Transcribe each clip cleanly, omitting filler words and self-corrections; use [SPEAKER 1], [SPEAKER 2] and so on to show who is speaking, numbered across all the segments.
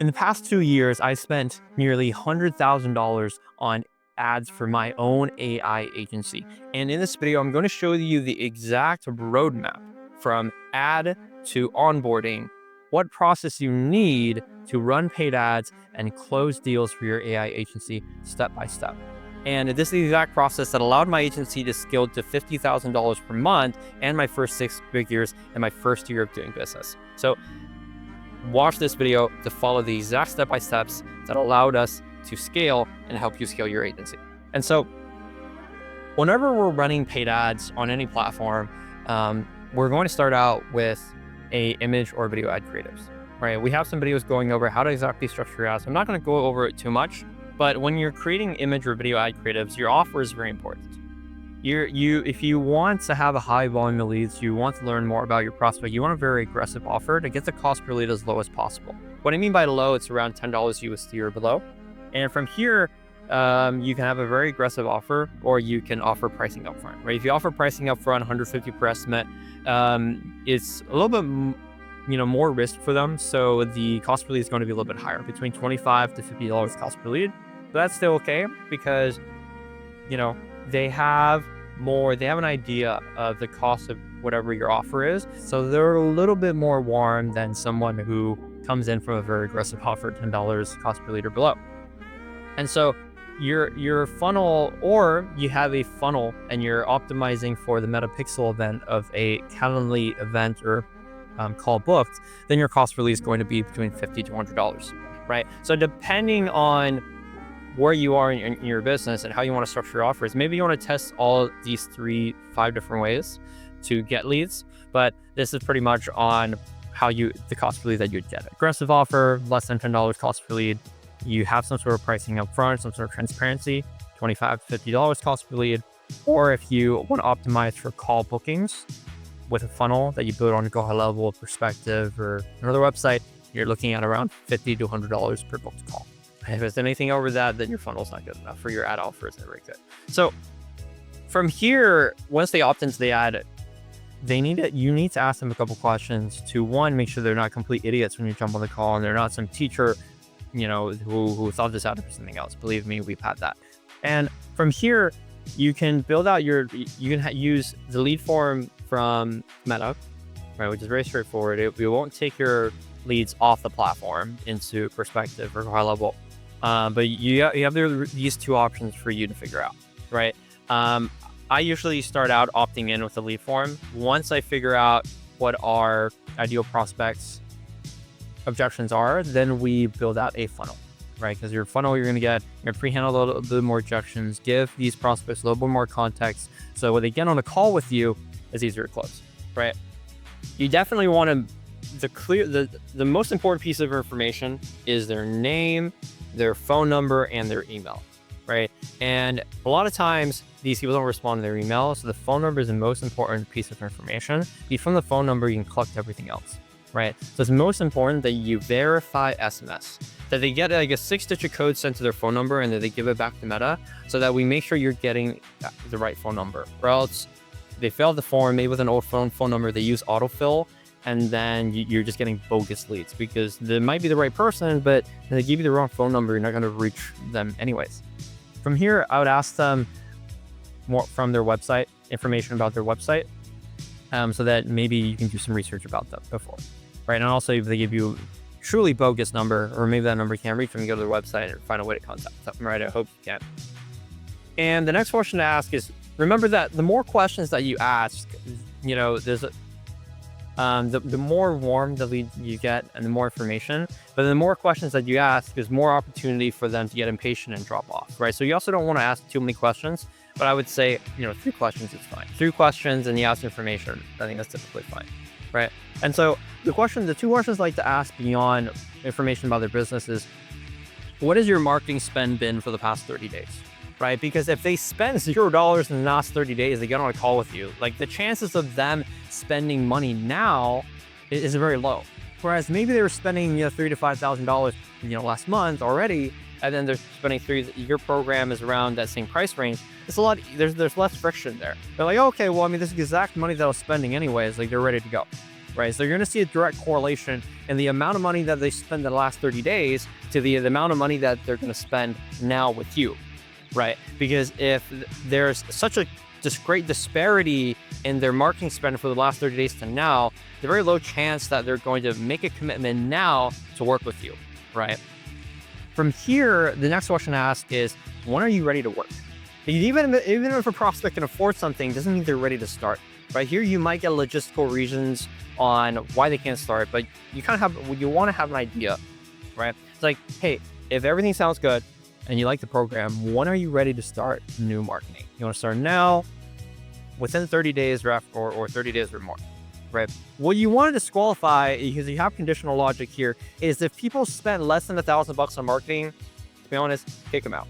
[SPEAKER 1] In the past 2 years, I spent nearly $100,000 on ads for my own AI agency. And in this video, I'm going to show you the exact roadmap from ad to onboarding, what process you need to run paid ads and close deals for your AI agency step by step. And this is the exact process that allowed my agency to scale to $50,000 per month and my first 6 figures in my first year of doing business. So watch this video to follow the exact step-by-steps that allowed us to scale and help you scale your agency. And so whenever we're running paid ads on any platform, we're going to start out with a image or video ad creatives, right? We have some videos going over how to exactly structure your ads. I'm not going to go over it too much, but when you're creating image or video ad creatives, your offer is very important. If you want to have a high volume of leads, you want to learn more about your prospect, you want a very aggressive offer to get the cost per lead as low as possible. What I mean by low, it's around $10 USD or below. And from here, you can have a very aggressive offer, or you can offer pricing upfront, right? If you offer pricing upfront, 150 per estimate, it's a little bit more risk for them. So the cost per lead is going to be a little bit higher, between $25 to $50 cost per lead. But that's still okay because, they have an idea of the cost of whatever your offer is. So they're a little bit more warm than someone who comes in from a very aggressive offer, $10 cost per lead or below. And so your funnel, or you have a funnel and you're optimizing for the metapixel event of a Calendly event or call booked, then your cost per lead is going to be between $50 to $100, right? So depending on where you are in your business and how you want to structure your offers, maybe you want to test all these 5 different ways to get leads, but this is pretty much on how the cost per lead that you'd get. Aggressive offer, less than $10 cost per lead. You have some sort of pricing up front, some sort of transparency, $25 to $50 cost per lead. Or if you want to optimize for call bookings with a funnel that you build on GoHighLevel, Perspective, or another website, you're looking at around $50 to $100 per booked call. If it's anything over that, then your funnel's not good enough for your ad offer. It's not very good. So from here, once they opt into the ad, you need to ask them a couple questions to, one, make sure they're not complete idiots when you jump on the call and they're not some teacher, who thought this out for something else. Believe me, we've had that. And from here, you can build out use the lead form from Meta, right, which is very straightforward. We won't take your leads off the platform into Perspective or HighLevel, but you have these 2 options for you to figure out, right? I usually start out opting in with the lead form. Once I figure out what our ideal prospects' objections are, then we build out a funnel, right? Because your funnel, you're going to pre-handle a little bit more objections, give these prospects a little bit more context, so when they get on a call with you, it's easier to close, right? You definitely want to, the most important piece of information is their name, their phone number, and their email, right? And a lot of times these people don't respond to their email, so the phone number is the most important piece of information. From the phone number, you can collect everything else, right? So it's most important that you verify SMS, that they get like a 6-digit code sent to their phone number and that they give it back to Meta, so that we make sure you're getting the right phone number. Or else they fill out the form, maybe with an old phone number, they use autofill, and then you're just getting bogus leads because they might be the right person, but if they give you the wrong phone number, you're not going to reach them anyways. From here, I would ask them more from their website, information about their website, so that maybe you can do some research about them before, right? And also, if they give you truly bogus number, or maybe that number you can't reach them, you go to their website and find a way to contact them, right? I hope you can. And the next question to ask is, remember that the more questions that you ask, there's the more warm the lead you get and the more information, but the more questions that you ask, there's more opportunity for them to get impatient and drop off, right? So you also don't want to ask too many questions, but I would say, 3 questions is fine. 3 questions and you ask information, I think that's typically fine, right? And so the 2 questions I like to ask beyond information about their business is, what has your marketing spend been for the past 30 days? Right? Because if they spend $0 in the last 30 days, they get on a call with you, like the chances of them spending money now is very low. Whereas maybe they were spending $3,000 to $5,000 last month already, and then they're spending your program is around that same price range. It's a lot. There's less friction there. They're like, okay, well, this is the exact money that I was spending anyways. Like, they're ready to go. right? So you're going to see a direct correlation in the amount of money that they spend in the last 30 days to the amount of money that they're going to spend now with you, right? Because if there's such a great disparity in their marketing spend for the last 30 days to now, there's a very low chance that they're going to make a commitment now to work with you, right? From here, the next question to ask is, when are you ready to work? Even if a prospect can afford something, doesn't mean they're ready to start, right? Here, you might get logistical reasons on why they can't start, but you want to have an idea, right? It's like, hey, if everything sounds good and you like the program, when are you ready to start new marketing? You want to start now, within 30 days or 30 days or more, right? What you want to disqualify, because you have conditional logic here, is if people spend less than $1,000 on marketing, to be honest, kick them out.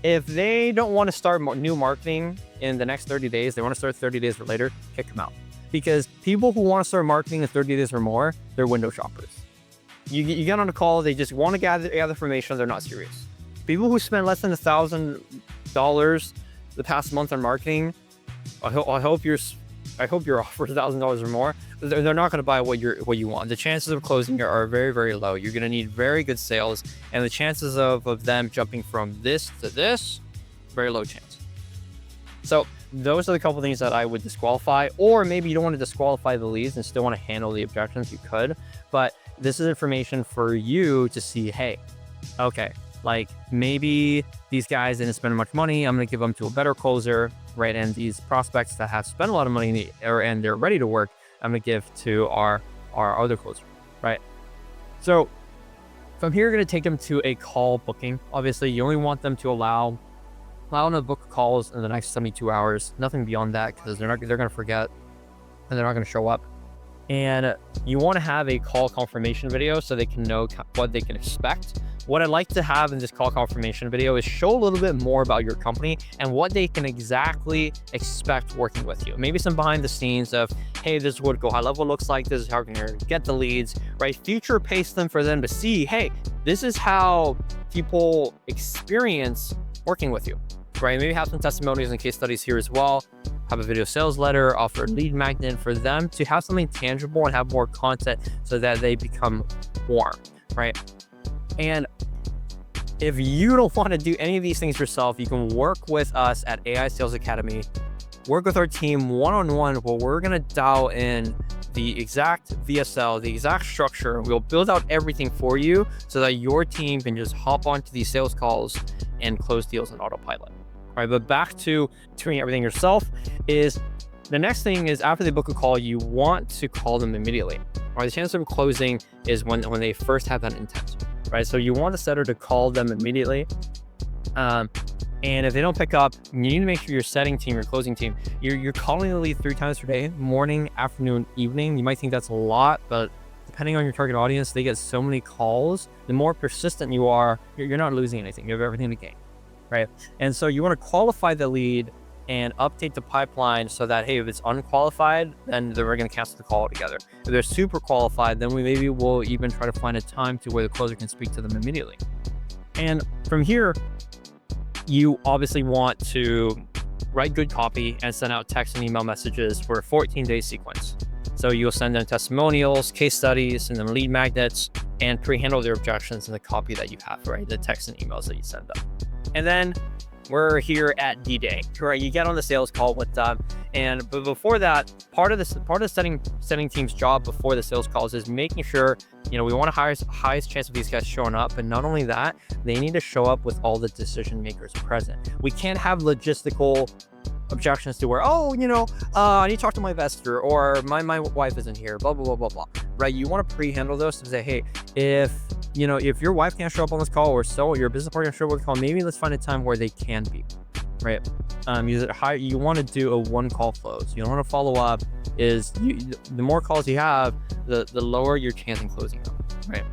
[SPEAKER 1] If they don't want to start new marketing in the next 30 days, they want to start 30 days or later, kick them out. Because people who want to start marketing in 30 days or more, they're window shoppers. You get on a call, they just want to gather information, they're not serious. People who spend less than $1,000 the past month on marketing, I hope you're offered $1,000 or more. They're not going to buy what you want. The chances of closing are very, very low. You're going to need very good sales, and the chances of them jumping from this to this, very low chance. So those are the couple things that I would disqualify. Or maybe you don't want to disqualify the leads and still want to handle the objections. You could, but this is information for you to see, hey, okay, like maybe these guys didn't spend much money. I'm going to give them to a better closer, right? And these prospects that have spent a lot of money and they're ready to work, I'm going to give to our other closer, right? So from here, you're going to take them to a call booking. Obviously, you only want them to allow them to book calls in the next 72 hours, nothing beyond that, because they're going to forget and they're not going to show up. And you want to have a call confirmation video so they can know what they can expect. What I'd like to have in this call confirmation video is show a little bit more about your company and what they can exactly expect working with you. Maybe some behind the scenes of, hey, this is what GoHighLevel looks like. This is how you're going to get the leads, right? Future pace them for them to see, hey, this is how people experience working with you, right? Maybe have some testimonials and case studies here as well. Have a video sales letter, offer a lead magnet for them to have something tangible and have more content so that they become warm, right? And if you don't want to do any of these things yourself, you can work with us at AI Sales Academy, work with our team one-on-one, where we're going to dial in the exact VSL, the exact structure. We'll build out everything for you so that your team can just hop onto these sales calls and close deals on autopilot. All right, but back to doing everything yourself is the next thing is after they book a call, you want to call them immediately. All right, the chance of closing is when they first have that intent, right? So you want the setter to call them immediately. And if they don't pick up, you need to make sure your setting team, your closing team, you're calling the lead 3 times per day, morning, afternoon, evening. You might think that's a lot, but depending on your target audience, they get so many calls. The more persistent you are, you're not losing anything. You have everything to gain, right? And so you want to qualify the lead and update the pipeline so that, hey, if it's unqualified, then we're going to cancel the call altogether. If they're super qualified, then maybe we'll even try to find a time to where the closer can speak to them immediately. And from here, you obviously want to write good copy and send out text and email messages for a 14-day sequence. So you'll send them testimonials, case studies, and then lead magnets, and pre-handle their objections in the copy that you have, right? The text and emails that you send them. And then we're here at D-Day, right? You get on the sales call with them, but before that, part of the setting team's job before the sales calls is making sure, we want a highest chance of these guys showing up, but not only that, they need to show up with all the decision makers present. We can't have logistical objections to where, I need to talk to my investor, or my wife isn't here, blah blah blah blah blah, right? You want to pre-handle those to say, hey, if your wife can't show up on this call, or so your business partner can't show up on the call, maybe let's find a time where they can be, right? You want to do a one call close. You don't want to follow up. The more calls you have, the lower your chance in closing them, right?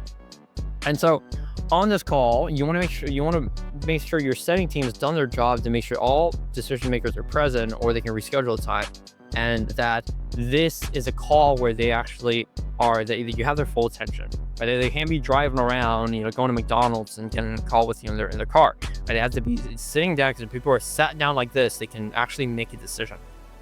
[SPEAKER 1] And so on this call, you want to make sure your setting team has done their job to make sure all decision makers are present, or they can reschedule the time, and that this is a call where they actually are, that you have their full attention, right? They can't be driving around, going to McDonald's and getting a call with you in their car, right? They have to be sitting down, because if people are sat down like this, they can actually make a decision,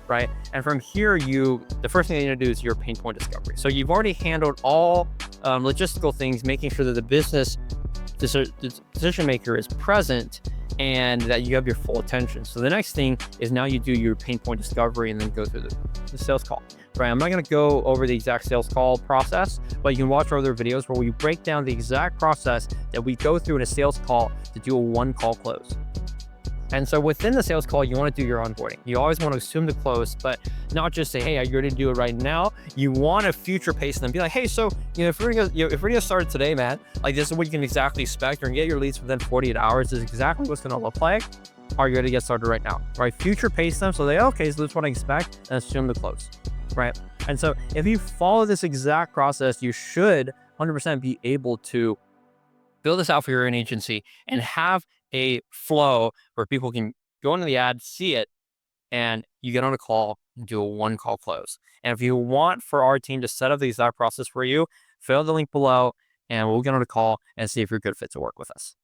[SPEAKER 1] right? And from here, the first thing you need to do is your pain point discovery. So you've already handled all logistical things, making sure that the decision maker is present and that you have your full attention. So the next thing is now you do your pain point discovery and then go through the sales call, right? I'm not going to go over the exact sales call process, but you can watch our other videos where we break down the exact process that we go through in a sales call to do a one call close. And so within the sales call, you want to do your onboarding. You always want to assume the close, but not just say, hey, are you ready to do it right now? You want to future pace them. Be like, hey, so, if we're gonna start today, man, like this is what you can exactly expect. You're gonna get your leads within 48 hours. This is exactly what's going to look like. Are you ready to get started right now? Right? Future pace them. So they, okay, so this is what I expect, and assume the close, right? And so if you follow this exact process, you should 100% be able to build this out for your own agency and have a flow where people can go into the ad, see it, and you get on a call and do a one call close. And if you want for our team to set up the exact process for you, fill the link below and we'll get on a call and see if you're a good fit to work with us.